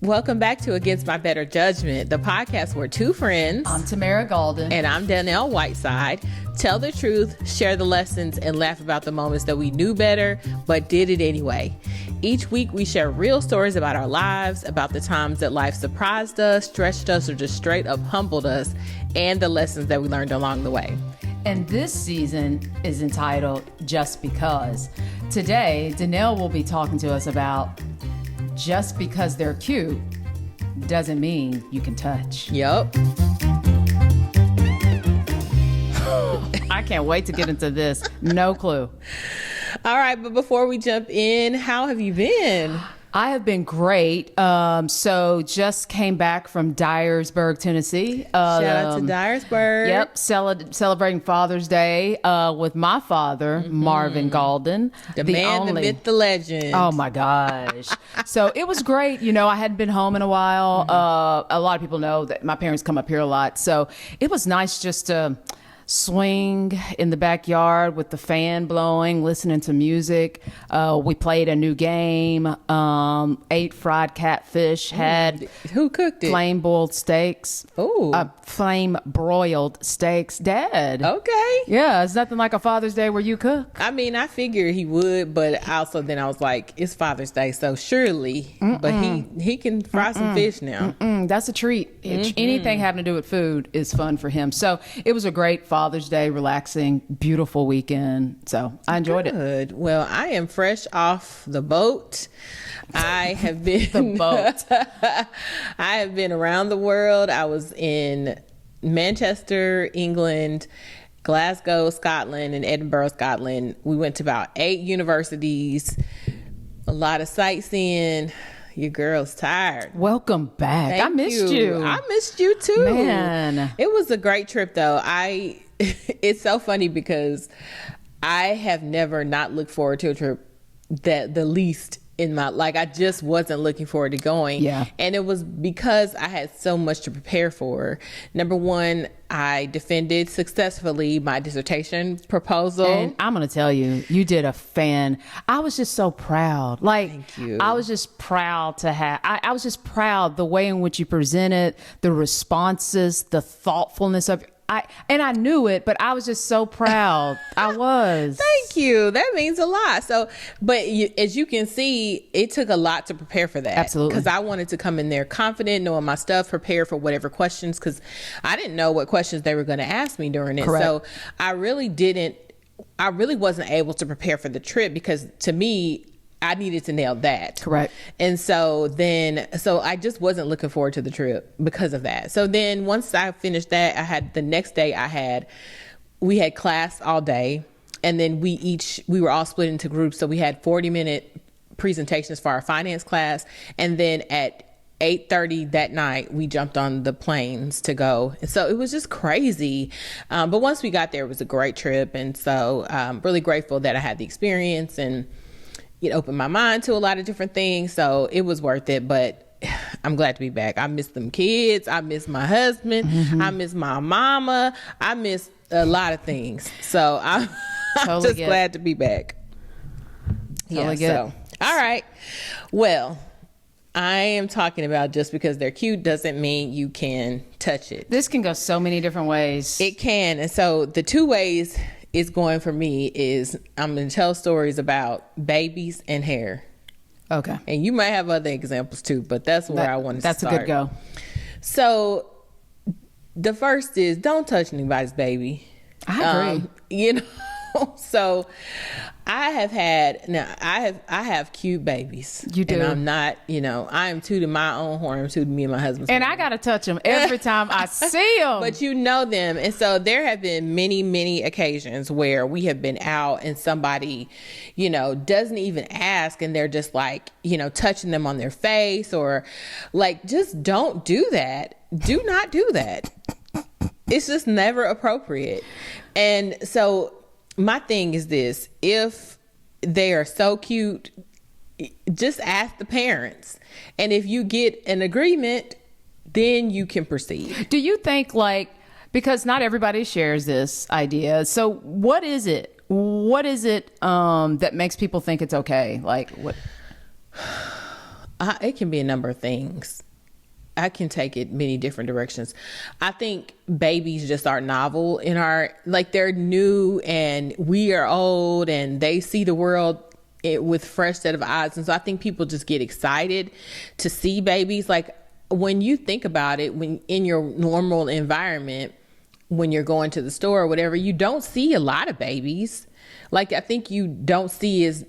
Welcome back to Against My Better Judgment, the podcast where two friends, I'm Tamara Golden. and I'm Dannelle Whiteside, tell the truth, share the lessons, and laugh about the moments that we knew better, but did it anyway. Each week, we share real stories about our lives, about the times that life surprised us, stretched us, or just straight up humbled us, and the lessons that we learned along the way. And this season is entitled Just Because. Today, Dannelle will be talking to us about just because they're cute doesn't mean you can touch. Yup. I can't wait to get into this. No clue. All right, but before we jump in, how have you been? I have been great. So just came back from Dyersburg, Tennessee. Shout out to Dyersburg. Yep, celebrating Father's Day with my father, Marvin Golden. The man, the myth, the legend. Oh my gosh. So it was great. You know, I hadn't been home in a while. A lot of people know that my parents come up here a lot. So it was nice just to swing in the backyard with the fan blowing, listening to music. We played a new game, ate fried catfish, had Who cooked it? flame boiled steaks. Ooh. Flame broiled steaks. Dad. Okay. Yeah, it's nothing like a Father's Day where you cook. I mean, I figured he would, but also then I was like, it's Father's Day, so surely. But he can fry some fish now. That's a treat. Anything having to do with food is fun for him. So it was a great Father's Day, relaxing, beautiful weekend. So I enjoyed it. Good. Well, I am fresh off the boat. I have been The boat. I have been around the world. I was in Manchester, England, Glasgow, Scotland, and Edinburgh, Scotland. We went to about 8 universities, a lot of sightseeing. Your girl's tired. Welcome back. Thank I missed you. I missed you too. Man. It was a great trip though. It's so funny because I have never not looked forward to a trip that the least in my, like, I just wasn't looking forward to going. Yeah. And it was because I had so much to prepare for. Number one, I defended successfully my dissertation proposal. And I'm going to tell you, you did I was just so proud. Like, Thank you. I was just proud to have, I was just proud the way in which you presented, the responses, the thoughtfulness of I knew it, but I was just so proud. I was. Thank you. That means a lot. So, but as you can see, it took a lot to prepare for that. Absolutely. Because I wanted to come in there confident, knowing my stuff, prepared for whatever questions, because I didn't know what questions they were going to ask me during it. Correct. So I really wasn't able to prepare for the trip because to me, I needed to nail that. Correct. And so I just wasn't looking forward to the trip because of that. So then once I finished that, the next day we had class all day, and then we were all split into groups. So we had 40-minute presentations for our finance class. And then at 8:30 that night, we jumped on the planes to go. And so it was just crazy. But once we got there, it was a great trip. And so I'm really grateful that I had the experience, and it opened my mind to a lot of different things. So it was worth it, but I'm glad to be back. I miss them kids. I miss my husband. I miss my mama. I miss a lot of things. So I'm Totally just glad to be back. Totally get So, all right. Well, I am talking about just because they're cute doesn't mean you can touch it. This can go so many different ways. It can. And so the 2 ways it's going for me is I'm going to tell stories about babies and hair. Okay. And you might have other examples too, but that's where I wanted to start. That's a good go. So the first is don't touch anybody's baby. I agree. So I have cute babies. You do. And I'm not, I am tooting my own horn. I'm tooting me and my husband's And horn. I got to touch them every time I see them. But you know them. And so there have been many, many occasions where we have been out and somebody, doesn't even ask, and they're just like, touching them on their face, or like, just don't do that. Do not do that. It's just never appropriate. And so my thing is this: if they are so cute, just ask the parents. And if you get an agreement, then you can proceed. Do you think, because not everybody shares this idea, so what is it? What is it that makes people think it's okay? Like what? It can be a number of things. I can take it many different directions. I think babies just are novel in our, like, they're new and we are old, and they see the world with fresh set of eyes. And so I think people just get excited to see babies. Like, when you think about it, when in your normal environment, when you're going to the store or whatever, you don't see a lot of babies. Like, I think you don't see as,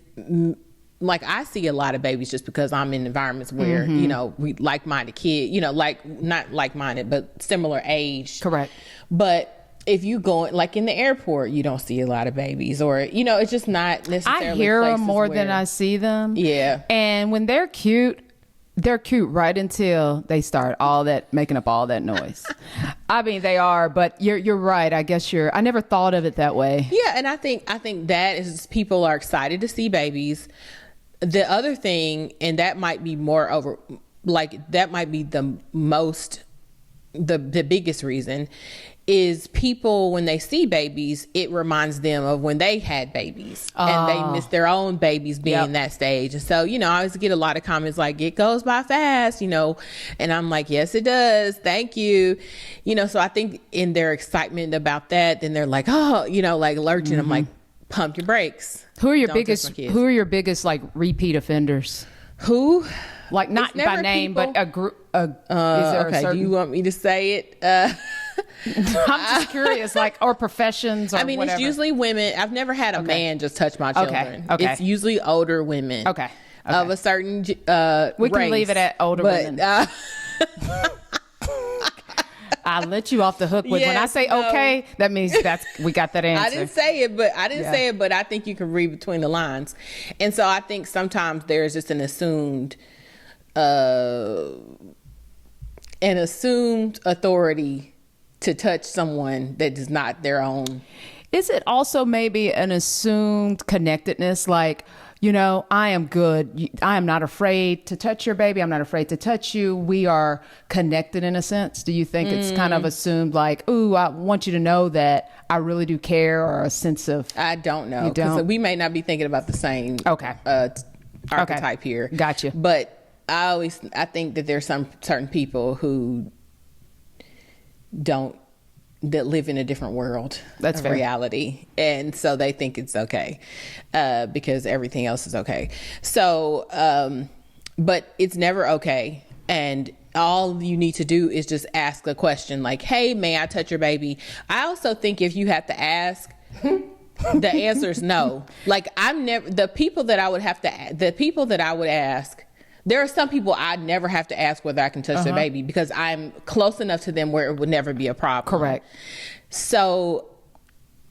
like, I see a lot of babies just because I'm in environments where, you know, we like-minded kid, you know, like, not like-minded, but similar age. Correct. But if you go, like, in the airport, you don't see a lot of babies, or, you know, it's just not necessarily. I hear them more where, than I see them. Yeah. And when they're cute right until they start making up all that noise. I mean, they are, but you're right. I guess I never thought of it that way. Yeah. And I think that is, people are excited to see babies. The other thing, and that might be more over, like, that might be the biggest reason, is people, when they see babies, it reminds them of when they had babies and they miss their own babies being that stage. And so, you know, I always get a lot of comments like, it goes by fast, you know, and I'm like, yes, it does. Thank you. You know, so I think in their excitement about that, then they're like, oh, you know, like lurching. I'm like, pump your brakes. Who are your biggest like repeat offenders? Who? Like, not by name, people, but a group. Is there okay. certain... Do you want me to say it? I'm just curious, like, or professions, or I mean, whatever. It's usually women. I've never had a man just touch my children. Okay. It's usually older women. Okay. Of a certain we can race. leave it at older women. I let you off the hook with when I say okay, that means we got that answer. I didn't say it, but I think you can read between the lines. And so I think sometimes there's just an assumed authority to touch someone that is not their own. Is it also maybe an assumed connectedness? Like, you know, I am good. I am not afraid to touch your baby. I'm not afraid to touch you. We are connected in a sense. Do you think it's kind of assumed like, ooh, I want you to know that I really do care, or a sense of... I don't know. Because we may not be thinking about the same archetype here. Gotcha. But I think that there's some certain people who that live in a different world of reality, and so they think it's okay because everything else is okay. So but it's never okay, and all you need to do is just ask a question like, hey, may I touch your baby? I also think if you have to ask, the answer is no. Like, the people that I would ask, there are some people I'd never have to ask whether I can touch their baby, because I'm close enough to them where it would never be a problem. Correct. So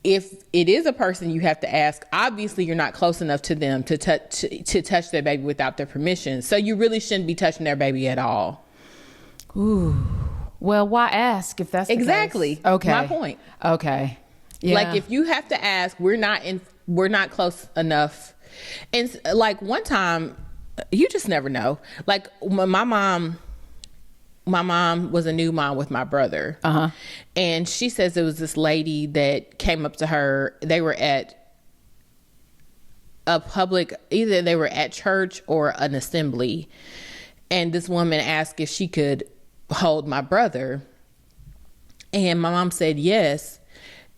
if it is a person you have to ask, obviously you're not close enough to them to touch their baby without their permission. So you really shouldn't be touching their baby at all. Ooh. Well, why ask if that's the exactly case? Okay. My point. Okay. Yeah. Like, if you have to ask, we're not close enough. And like, one time, you just never know. Like, my mom was a new mom with my brother. And she says it was this lady that came up to her. They were at either they were at church or an assembly. And this woman asked if she could hold my brother. And my mom said yes.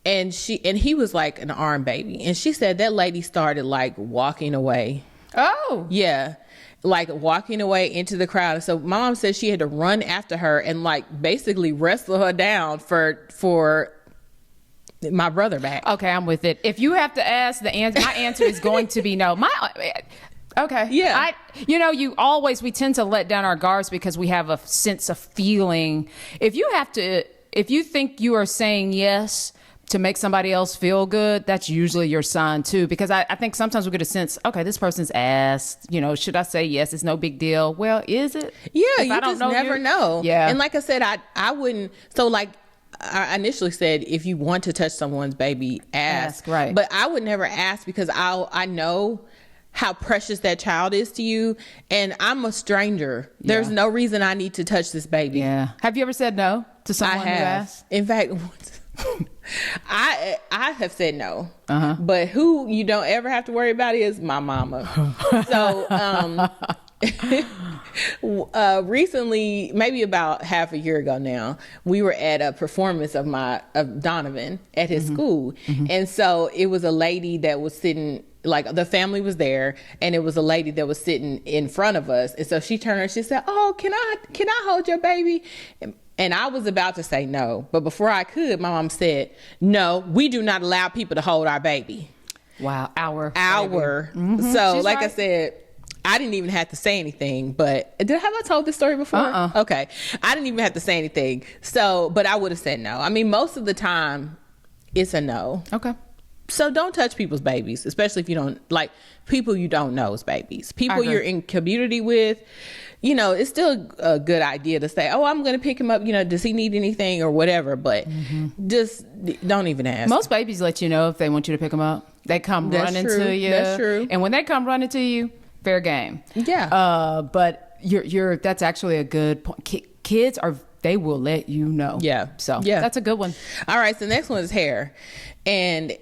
And he was like an arm baby. And she said that lady started like walking away. Oh. Yeah. Like walking away into the crowd. So my mom said she had to run after her and like basically wrestle her down for my brother back. Okay, I'm with it. If you have to ask, my answer is going to be no. Okay. Yeah. We tend to let down our guards because we have a sense of feeling. If you think you are saying yes to make somebody else feel good, that's usually your sign too. Because I think sometimes we get a sense, okay, this person's asked, should I say yes? It's no big deal. Well, is it? Yeah, you just never know. Yeah. And like I said, I wouldn't, so like I initially said, if you want to touch someone's baby, ask. Right. But I would never ask because I know how precious that child is to you, and I'm a stranger. There's no reason I need to touch this baby. Yeah. Have you ever said no to someone who asked? In fact, I have said no, but who you don't ever have to worry about is my mama. So Recently, maybe about half a year ago now, we were at a performance of Donovan at his school. And so it was a lady that was sitting, like the family was there, and it was a lady that was sitting in front of us. And so she turned her, she said, "Oh, can I hold your baby?" And I was about to say no, but before I could, my mom said, "No, we do not allow people to hold our baby." Wow, our. So She's like right. I said, I didn't even have to say anything, but have I told this story before? Okay. I didn't even have to say anything. So, but I would have said no. I mean, most of the time it's a no. Okay. So don't touch people's babies, especially if you don't like people you don't know's babies. People you're in community with, you know, it's still a good idea to say, "Oh, I'm going to pick him up. You know, does he need anything or whatever?" But just don't even ask. Most babies let you know if they want you to pick them up. They come running to you. That's true. And when they come running to you, fair game. Yeah. But you're that's actually a good point. Kids they will let you know. Yeah. So yeah, that's a good one. All right. So the next one is hair, and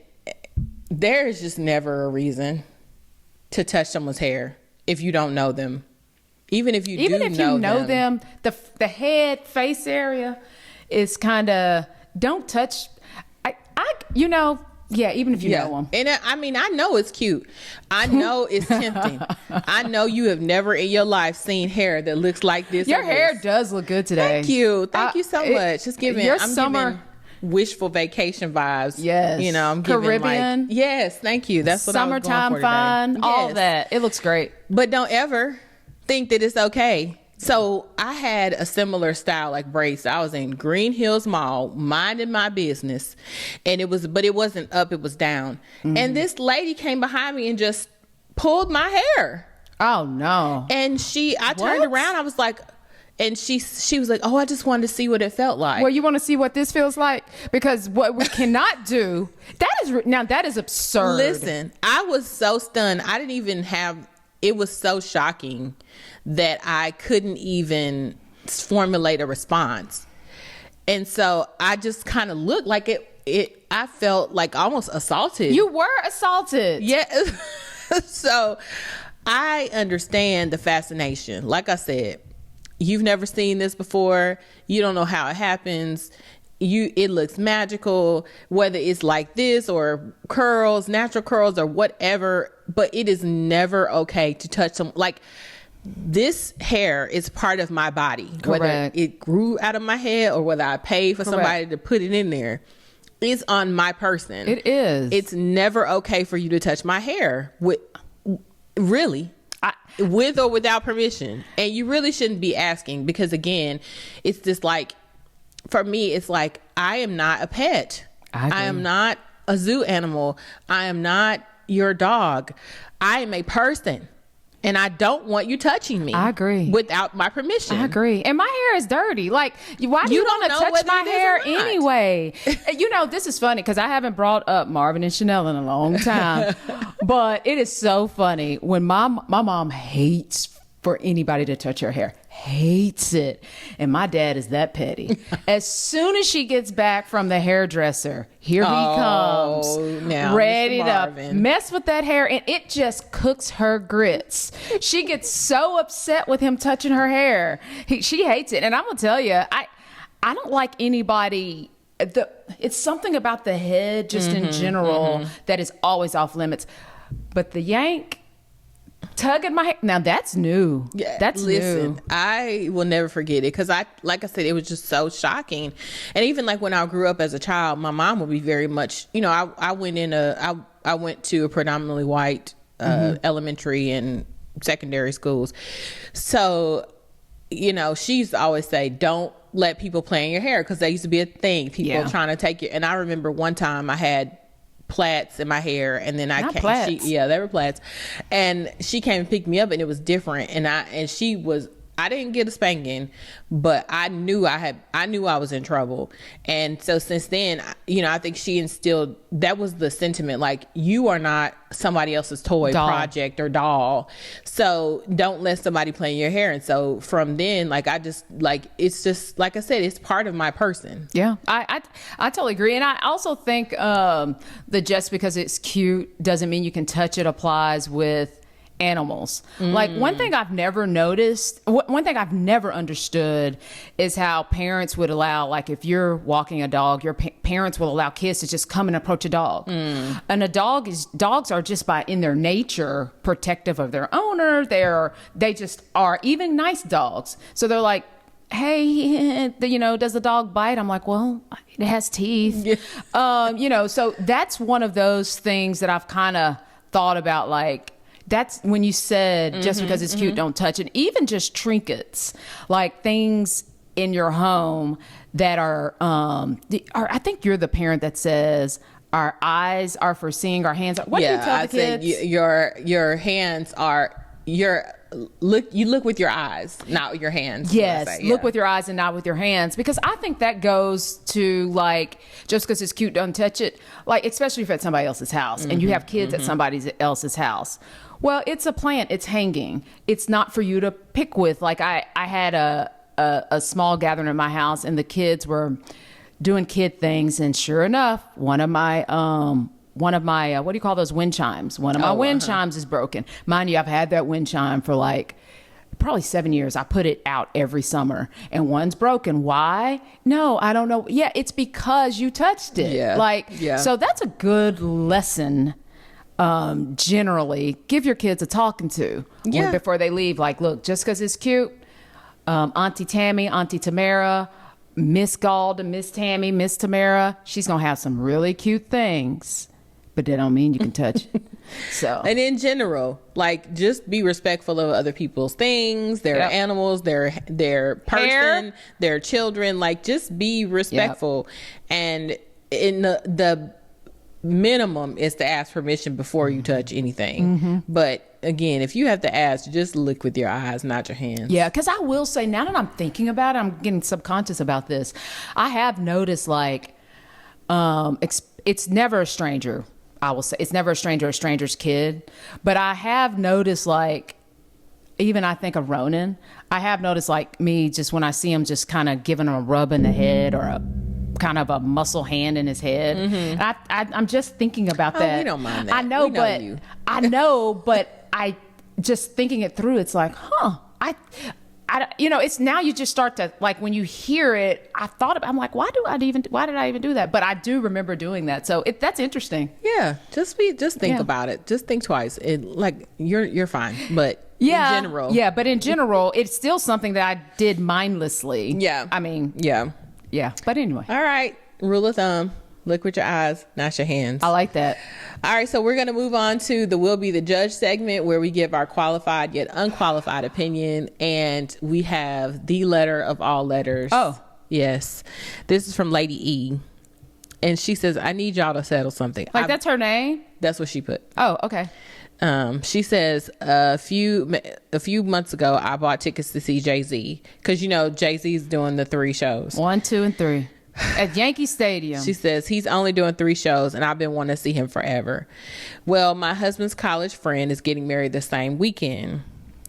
there is just never a reason to touch someone's hair if you don't know them. Even if you know them, the head, face area is kind of, don't touch. Even if you know them. And I mean, I know it's cute. I know it's tempting. I know you have never in your life seen hair that looks like this. Your hair does look good today. Thank you. Thank you so much. Just giving giving wishful vacation vibes. Yes. You know, I'm giving Caribbean. Yes, thank you. That's what summertime I was going for fun, today. all Yes. that. It looks great. But don't ever think that it's okay. So I had a similar style like braids. I was in Green Hills Mall, minding my business, and it wasn't up, it was down. And this lady came behind me and just pulled my hair. Oh no. And I turned around, I was like, and she was like, "Oh, I just wanted to see what it felt like." Well, you want to see what this feels like? Because what we cannot do, that is absurd. Listen, I was so stunned. I didn't even it was so shocking that I couldn't even formulate a response. And so I just kind of looked like I felt like almost assaulted. You were assaulted. Yeah. So I understand the fascination. Like I said, you've never seen this before. You don't know how it happens. It looks magical, whether it's like this or curls, natural curls or whatever, but it is never okay to touch some, like, this hair is part of my body. Correct. Whether it grew out of my head or whether I paid for somebody to put it in there, it's on my person. It is. It's never okay for you to touch my hair with or without permission. And you really shouldn't be asking, because again, it's just like, for me, it's like, I am not a pet. I am not a zoo animal. I am not your dog. I am a person. And I don't want you touching me. I agree. Without my permission. I agree. And my hair is dirty. Like, why do you want to touch my hair anyway? You know, this is funny because I haven't brought up Marvin and Chanel in a long time. But it is so funny when my mom hates for anybody to touch her hair. Hates it. And my dad is that petty. As soon as she gets back from the hairdresser, here he comes, now, ready to mess with that hair, and it just cooks her grits. She gets so upset with him touching her hair. She hates it. And I'm gonna tell you, I don't like anybody. It's something about the head just in general that is always off limits. But the yank, tugging my hair, now that's new. Yeah, that's new. I will never forget it, because like I said, it was just so shocking. And even like when I grew up as a child, my mom would be very much, you know, I went to a predominantly white elementary and secondary schools, so you know, she used to always say, "Don't let people play in your hair," because that used to be a thing. People trying to take you. And I remember one time I had plaits in my hair, and then they were plaits, and she came and picked me up, and it was different, and I didn't get a spanking, but I knew I was in trouble. And so since then, you know, I think she instilled, that was the sentiment, like, you are not somebody else's toy, project or doll, so don't let somebody play in your hair. And so from then, like, I just, like, it's just, like I said, it's part of my person. Yeah, I totally agree. And I also think that just because it's cute doesn't mean you can touch it applies with animals. Like one thing I've never noticed, one thing I've never understood is how parents would allow, like if you're walking a dog, your parents will allow kids to just come and approach a dog. And dogs are just in their nature protective of their owner. They just are, even nice dogs. So they're like, hey, does the dog bite? I'm like, well, it has teeth. Yeah. So that's one of those things that I've kind of thought about, like, that's when you said just because it's cute, don't touch it. Even just trinkets, like things in your home that are I think you're the parent that says our eyes are for seeing, our hands are. What do you tell the kids? Your hands are you look with your eyes, not with your hands. Yes, look with your eyes and not with your hands, because I think that goes to, like, just because it's cute, don't touch it. Like, especially if it's at somebody else's house and you have kids at somebody else's house. Well, it's a plant. It's hanging. It's not for you to pick with. Like I had a small gathering at my house, and the kids were doing kid things, and sure enough, one of my what do you call those, wind chimes? One of my wind chimes is broken. Mind you, I've had that wind chime for like probably 7 years. I put it out every summer, and one's broken. Why? No, I don't know. Yeah, it's because you touched it. Yeah. So that's a good lesson. Generally, give your kids a talking to before they leave. Like, look, just because it's cute, Auntie Tammy, Auntie Tamara, Miss Galda, Miss Tammy, Miss Tamara, she's gonna have some really cute things, but that don't mean you can touch it. So, and in general, like, just be respectful of other people's things, their animals, their person, their children. Like, just be respectful. And in the minimum is to ask permission before you touch anything. But again, if you have to ask, just look with your eyes, not your hands. Yeah, because I will say, now that I'm thinking about it, I'm getting subconscious about this. I have noticed, like, it's never a stranger. I will say it's never a stranger, a stranger's kid. But I have noticed, like, even I think of Ronan, I have noticed, like, me, just when I see him, just kind of giving him a rub in the head or a kind of a muscle hand in his head. And I'm just thinking about that. We don't mind that. I know, but I just thinking it through, it's like, it's now you just start to, like, when you hear it, I'm like, why did I even do that? But I do remember doing that. So that's interesting. Yeah. Just think about it. Just think twice. You're fine. But in general. Yeah. But in general, it's still something that I did mindlessly. Yeah. I mean, yeah. But anyway. All right. Rule of thumb. Look with your eyes, not your hands. I like that. All right. So we're going to move on to the Will Be the Judge segment, where we give our qualified yet unqualified opinion. And we have the letter of all letters. Oh. Yes. This is from Lady E. And she says, I need y'all to settle something. Like, that's her name? That's what she put. Oh, okay. She says a few months ago, I bought tickets to see Jay-Z, because Jay-Z's doing the 3 shows, 1, 2, and 3 at Yankee Stadium. She says he's only doing 3 shows, and I've been wanting to see him forever. Well, my husband's college friend is getting married the same weekend.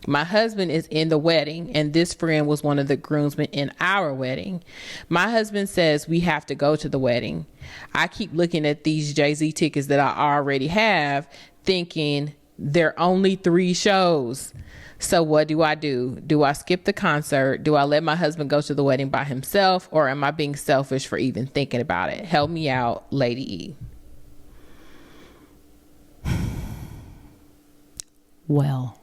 My husband is in the wedding, and this friend was one of the groomsmen in our wedding. My husband says we have to go to the wedding. I keep looking at these Jay-Z tickets that I already have, thinking they're only 3 shows. So what do I do? Do I skip the concert? Do I let my husband go to the wedding by himself? Or am I being selfish for even thinking about it? Help me out, Lady E. Well,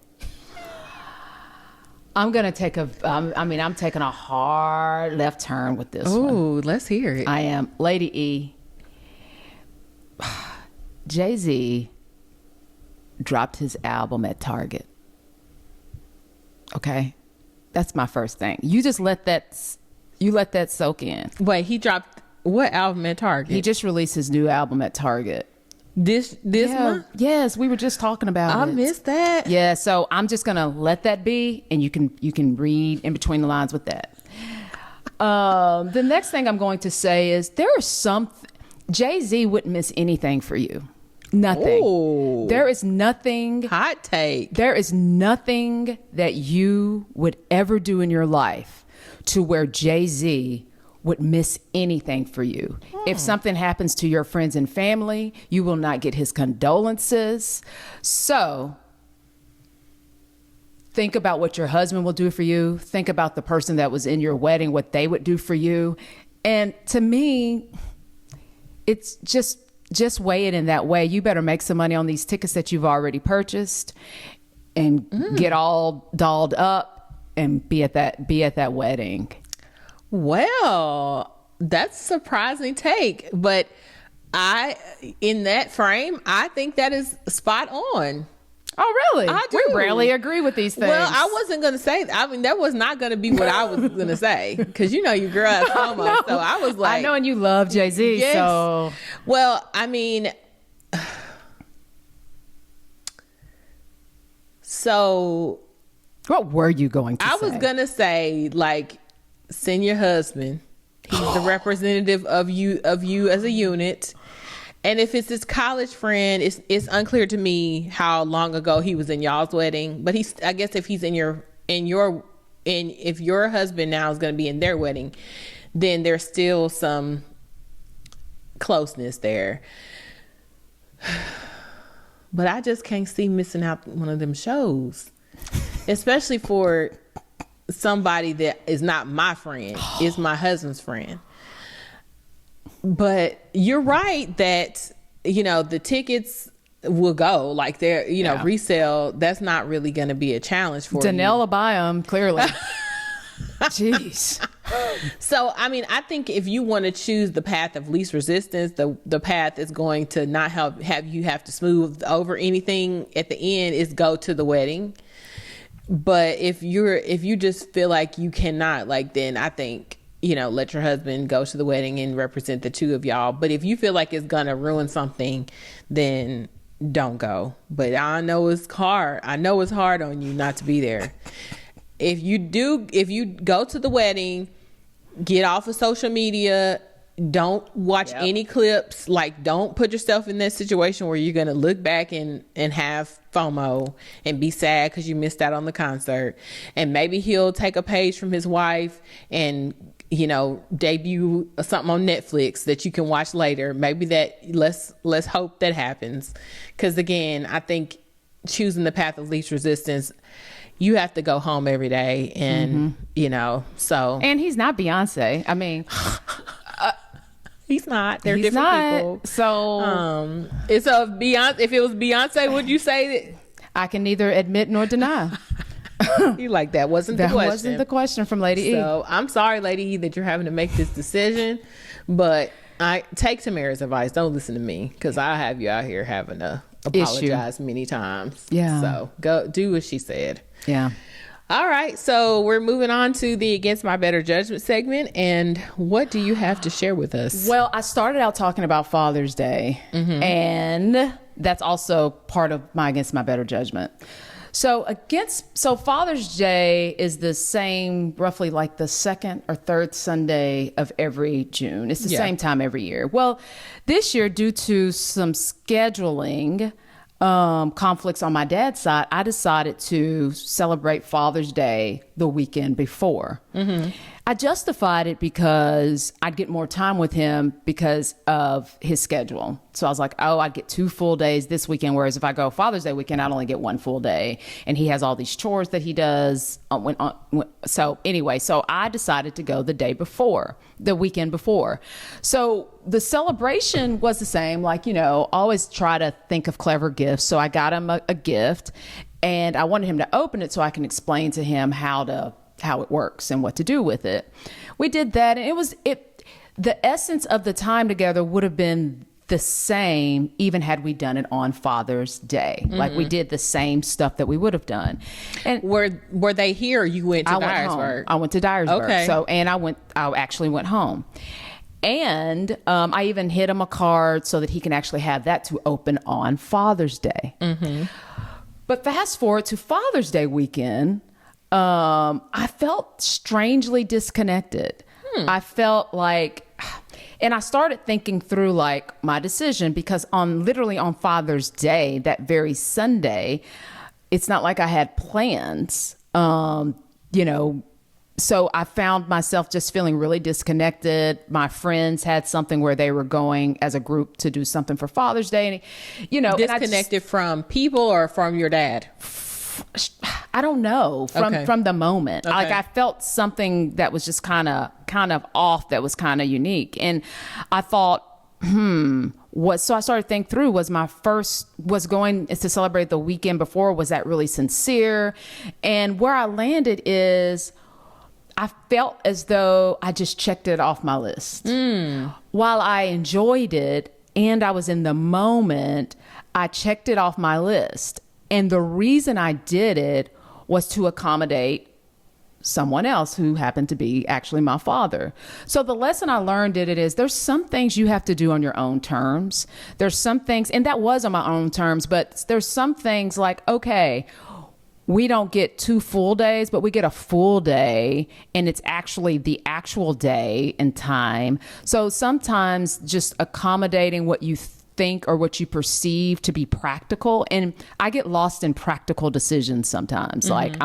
I'm going to take I'm taking a hard left turn with this one. Ooh, let's hear it. I am. Lady E. Jay-Z dropped his album at Target. Okay? That's my first thing. You just let that soak in. Wait, he dropped what album at Target? He just released his new album at Target. This month? Yes, we were just talking about it. I missed that. Yeah, so I'm just gonna let that be, and you can read in between the lines with that. The next thing I'm going to say is Jay-Z wouldn't miss anything for you. Nothing. Ooh. There is nothing. Hot take. There is nothing that you would ever do in your life to where Jay-Z would miss anything for you. If something happens to your friends and family, you will not get his condolences. So think about what your husband will do for you. Think about the person that was in your wedding, what they would do for you. And to me, it's just weigh it in that way. You better make some money on these tickets that you've already purchased and get all dolled up and be at that wedding. Well, that's a surprising take, but in that frame, I think that is spot on. Oh, really? I do. We rarely agree with these things. Well, I wasn't going to say that. I mean, that was not going to be what I was going to say, because you know your girl has homo. So I was like, I know, and you love Jay-Z. Yes. So, well, I mean, so what were you going to say? I was going to say, like, send your husband. He's the representative of you as a unit. And if it's his college friend, it's unclear to me how long ago he was in y'all's wedding. But I guess if he's if your husband now is going to be in their wedding, then there's still some closeness there. But I just can't see missing out one of them shows, especially for somebody that is not my friend, is my husband's friend. But you're right that, you know, the tickets will go, like they're, you know, resale. That's not really going to be a challenge for Dannelle you. will buy them, clearly. Jeez. So, I mean, I think if you want to choose the path of least resistance, the path is going to not have you have to smooth over anything at the end, is go to the wedding. But if you just feel like you cannot, like, then I think, you know, let your husband go to the wedding and represent the two of y'all. But if you feel like it's gonna ruin something, then don't go. But I know it's hard. I know it's hard on you not to be there. If you go to the wedding, get off of social media. Don't watch any clips. Like, don't put yourself in that situation where you're going to look back and have FOMO and be sad because you missed out on the concert. And maybe he'll take a page from his wife and, you know, debut something on Netflix that you can watch later. Maybe let's hope that happens. Because again, I think choosing the path of least resistance, you have to go home every day and, you know, so. And he's not Beyonce. I mean... He's not. They're He's different not. people. So, if it was Beyonce, would you say that? I can neither admit nor deny. You like that wasn't the question. That wasn't the question from Lady E. So I'm sorry, Lady E, that you're having to make this decision, but I take Tamara's advice. Don't listen to me, because I have you out here having to apologize many times. Yeah. So go do what she said. Yeah. All right, so we're moving on to the Against My Better Judgment segment. And what do you have to share with us? Well, I started out talking about Father's Day, and that's also part of my Against My Better Judgment. So Father's Day is the same, roughly like the second or third Sunday of every June. It's the same time every year. Well, this year, due to some scheduling conflicts on my dad's side, I decided to celebrate Father's Day the weekend before. I justified it because I'd get more time with him because of his schedule. So I was like, oh, I'd get 2 full days this weekend, whereas if I go Father's Day weekend, I'd only get 1 full day. And he has all these chores that he does. So anyway, so I decided to go the weekend before. So the celebration was the same, like, you know, always try to think of clever gifts. So I got him a gift, and I wanted him to open it so I can explain to him how it works and what to do with it. We did that, and the essence of the time together would have been the same even had we done it on Father's Day. Like, we did the same stuff that we would have done. And were they here, or you went to Dyersburg? I went to Dyersburg. Okay. So, and I actually went home. And I even hit him a card so that he can actually have that to open on Father's Day. But fast forward to Father's Day weekend, I felt strangely disconnected. I felt like, and I started thinking through like my decision, because literally on Father's Day, that very Sunday, it's not like I had plans, you know. So I found myself just feeling really disconnected. My friends had something where they were going as a group to do something for Father's Day. And, you know, disconnected from people or from your dad? I don't know, from the moment. Okay. Like I felt something that was just kind of off, that was kind of unique. And I thought, so I started to think through, was going to celebrate the weekend before, was that really sincere? And where I landed is, I felt as though I just checked it off my list. While I enjoyed it and I was in the moment, I checked it off my list. And the reason I did it was to accommodate someone else who happened to be actually my father. So the lesson I learned in it is, there's some things you have to do on your own terms. There's some things, and that was on my own terms, but there's some things like, okay, we don't get 2 full days, but we get a full day, and it's actually the actual day and time. So sometimes just accommodating what you think or what you perceive to be practical. And I get lost in practical decisions sometimes. Like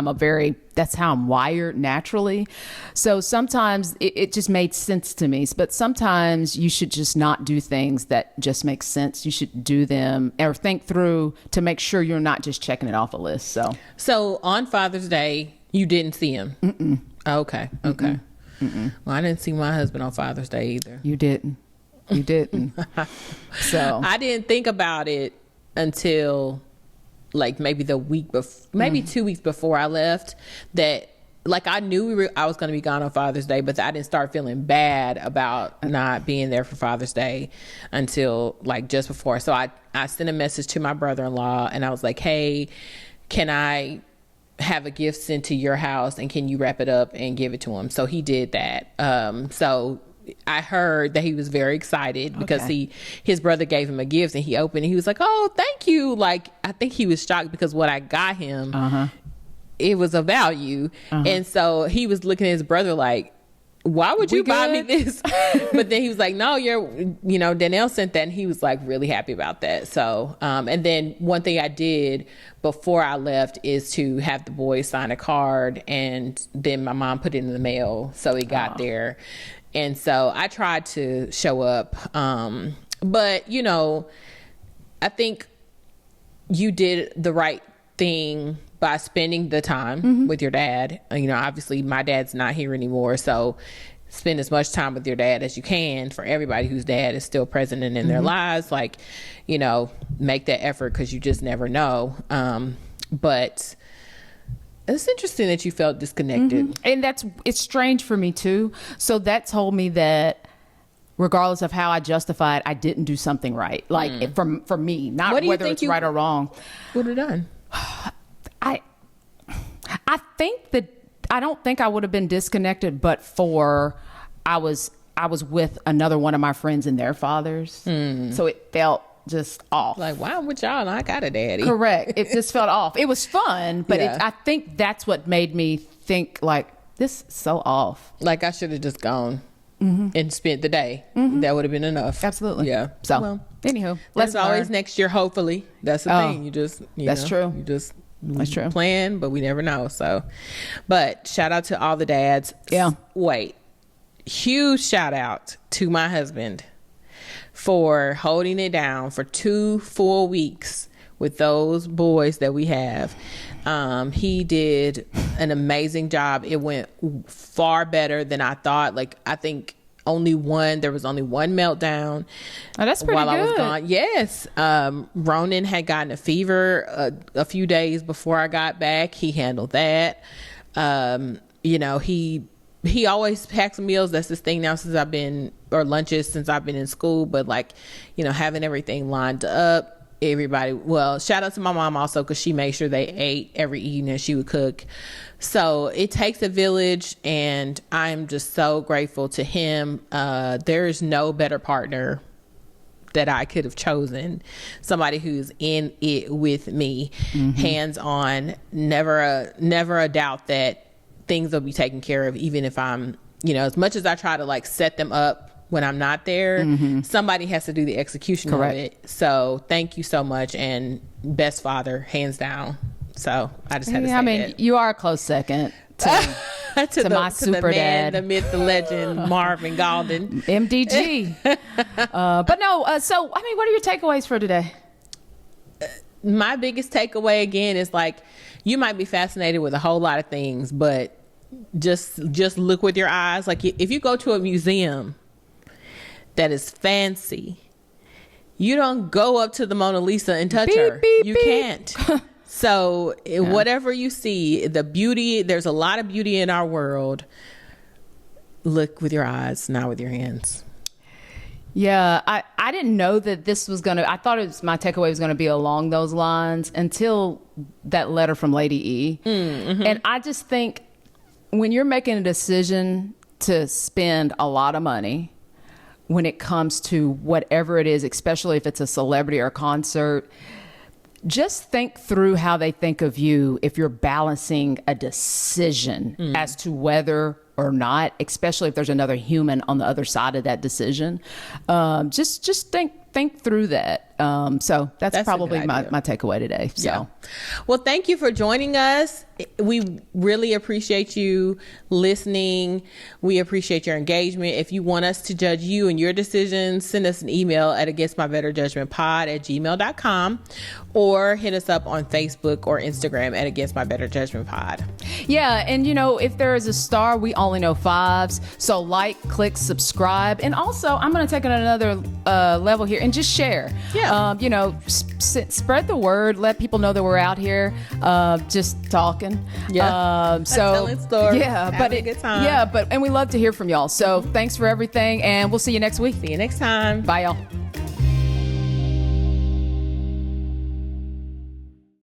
that's how I'm wired naturally. So sometimes it just made sense to me. But sometimes you should just not do things that just make sense. You should do them or think through to make sure you're not just checking it off a list. So on Father's Day, you didn't see him? Okay. Well, I didn't see my husband on Father's Day either. You didn't. So I didn't think about it until like maybe the week before, maybe 2 weeks before I left, that like I knew I was going to be gone on Father's Day, but I didn't start feeling bad about not being there for Father's Day until like just before. So I sent a message to my brother-in-law and I was like, hey, can I have a gift sent to your house and can you wrap it up and give it to him? So he did that. So I heard that he was very excited because his brother gave him a gift and he opened it. He was like, oh, thank you. Like, I think he was shocked because what I got him, it was a value. And so he was looking at his brother like, why would you buy me this? But then he was like, no, Dannelle sent that. And he was like really happy about that. So, and then one thing I did before I left is to have the boys sign a card, and then my mom put it in the mail. So it got there. And so I tried to show up. But, I think you did the right thing by spending the time with your dad. Obviously my dad's not here anymore. So spend as much time with your dad as you can for everybody whose dad is still present and in their lives. Like, make that effort because you just never know. But it's interesting that you felt disconnected. And it's strange for me too. So that told me that regardless of how I justify it, I didn't do something right. Like for me, not whether it's right or wrong. Would have done? I think that I don't think I would have been disconnected, but for I was with another one of my friends and their fathers. So it felt just off. Like, why would y'all? I got a daddy. Correct. It just felt off. It was fun, but I think that's what made me think like, this is so off. Like I should have just gone and spent the day. That would have been enough. Absolutely. Yeah. So, anywho, let's always next year. Hopefully, that's the thing. You just, that's true. You just that's true. Plan, but we never know. So, but shout out to all the dads. Yeah. Wait, huge shout out to my husband for holding it down for 2 full weeks with those boys that we have. He did an amazing job. It went far better than I thought. Like, I think there was only one meltdown. Oh, that's pretty while good. I was gone. Yes. Ronan had gotten a fever a few days before I got back. He handled that. He always packs meals. That's his thing now lunches since I've been in school. But having everything lined up, shout out to my mom also, because she made sure they ate every evening. She would cook. So it takes a village, and I'm just so grateful to him. There is no better partner that I could have chosen. Somebody who's in it with me, hands on, never a doubt that things will be taken care of, even if I'm, as much as I try to set them up when I'm not there, somebody has to do the execution Correct. of it. So thank you so much, and best father, hands down. So I just had to say that. You are a close second to my super dad, the myth, the legend, Marvin Galden, MDG. But no, so what are your takeaways for today? My biggest takeaway again is you might be fascinated with a whole lot of things, but just look with your eyes. Like if you go to a museum that is fancy, you don't go up to the Mona Lisa and touch her. You can't. So whatever you see, the beauty, there's a lot of beauty in our world. Look with your eyes, not with your hands. Yeah, I didn't know that this was going to, I thought my takeaway was going to be along those lines until that letter from Lady E. Mm-hmm. And I just think when you're making a decision to spend a lot of money, when it comes to whatever it is, especially if it's a celebrity or a concert, just think through how they think of you if you're balancing a decision as to whether or not, especially if there's another human on the other side of that decision. Just think through that. So that's probably my takeaway today. So, yeah. Well, thank you for joining us. We really appreciate you listening. We appreciate your engagement. If you want us to judge you and your decisions, send us an email at againstmybetterjudgmentpod@gmail.com or hit us up on Facebook or Instagram at againstmybetterjudgmentpod. Yeah. And if there is a star, we only know 5s. So like, click, subscribe. And also I'm going to take it another level here and just share. Yeah. Spread the word. Let people know that we're out here, just talking. Yeah. Telling stories. Yeah. Having a good time. Yeah. And we love to hear from y'all. So thanks for everything. And we'll see you next week. See you next time. Bye, y'all.